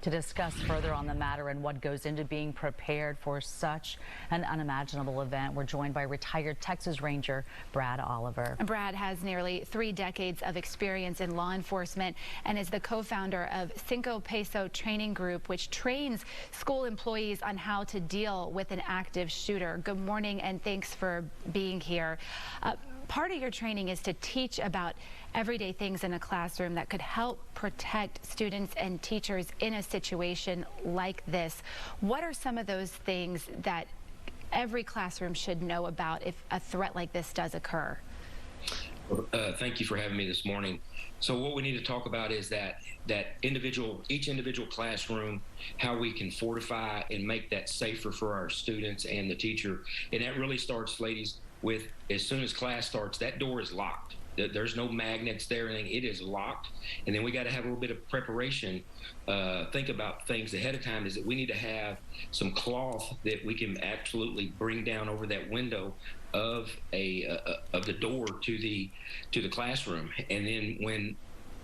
To discuss further on the matter and what goes into being prepared for such an unimaginable event, we're joined by retired Texas Ranger Brad Oliver. Brad has nearly 3 decades of experience in law enforcement and is the co-founder of Cinco Peso Training Group, which trains school employees on how to deal with an active shooter. Good morning and thanks for being here. Part of your training is to teach about everyday things in a classroom that could help protect students and teachers in a situation like this. What are some of those things that every classroom should know about if a threat like this does occur? Thank you for having me this morning. So what we need to talk about is each individual classroom, how we can fortify and make that safer for our students and the teacher. And that really starts, ladies, with as soon as class starts, that door is locked. There's no magnets there, anything. It is locked. And then we got to have a little bit of preparation. Think about things ahead of time. Is that we need to have some cloth that we can absolutely bring down over that window of the door to the classroom. And then when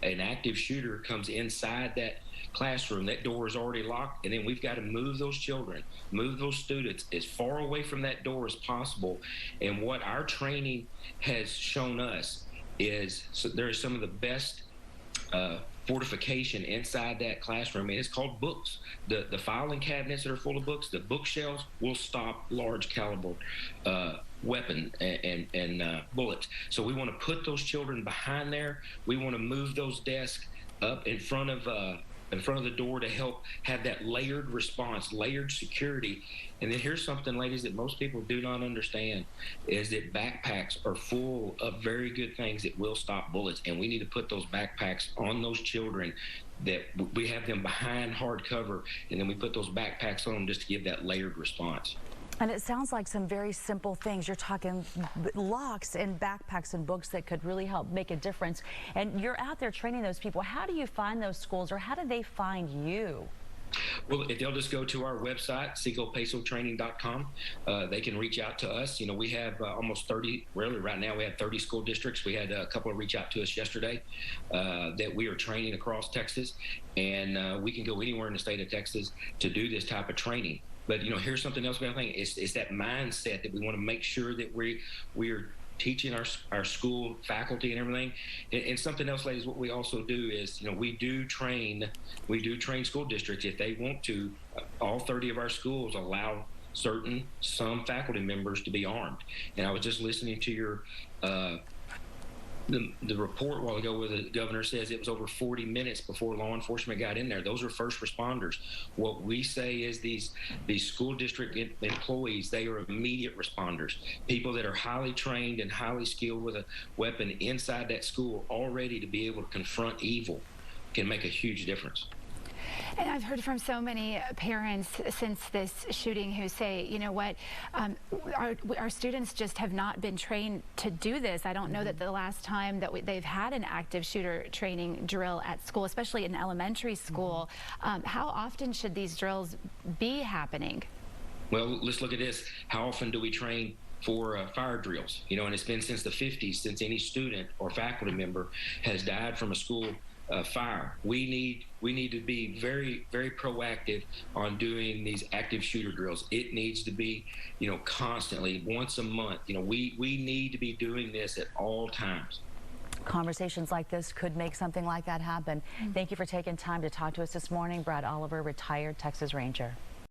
an active shooter comes inside that classroom, that door is already locked, and then we've got to move those children, move those students as far away from that door as possible. And what our training has shown us is there is some of the best fortification inside that classroom, and it's called books. The filing cabinets that are full of books, the bookshelves will stop large caliber weapon and bullets. So we want to put those children behind there. We want to move those desks up in front of the door to help have that layered response, layered security. And then here's something, ladies, that most people do not understand, is that backpacks are full of very good things that will stop bullets. And we need to put those backpacks on those children, that we have them behind hard cover, and then we put those backpacks on them just to give that layered response. And it sounds like some very simple things. You're talking locks and backpacks and books that could really help make a difference. And you're out there training those people. How do you find those schools, or how do they find you? Well, if they'll just go to our website, cincopesotraining.com, they can reach out to us. You know, we have almost 30, really right now we have 30 school districts. We had a couple of reach out to us yesterday that we are training across Texas, and we can go anywhere in the state of Texas to do this type of training. But, you know, here's something else about thing. It's that mindset that we want to make sure that we are teaching our school faculty and everything. And something else, ladies, what we also do is, you know, we do train school districts. If they want to, all 30 of our schools allow some faculty members to be armed. And I was just listening to your the report a while ago where the governor says it was over 40 minutes before law enforcement got in there. Those are first responders. What we say is these school district employees, they are immediate responders, people that are highly trained and highly skilled with a weapon inside that school, all ready to be able to confront evil. Can make a huge difference. And I've heard from so many parents since this shooting who say, you know what, our students just have not been trained to do this. I don't know that the last time that they've had an active shooter training drill at school, especially in elementary school. How often should these drills be happening? Well, let's look at this. How often do we train for fire drills? You know, and it's been since the 50s since any student or faculty member has died from a school fire. We need to be very, very proactive on doing these active shooter drills. It needs to be, you know, constantly, once a month. You know, we need to be doing this at all times. Conversations like this could make something like that happen. Thank you for taking time to talk to us this morning. Brad Oliver, retired Texas Ranger.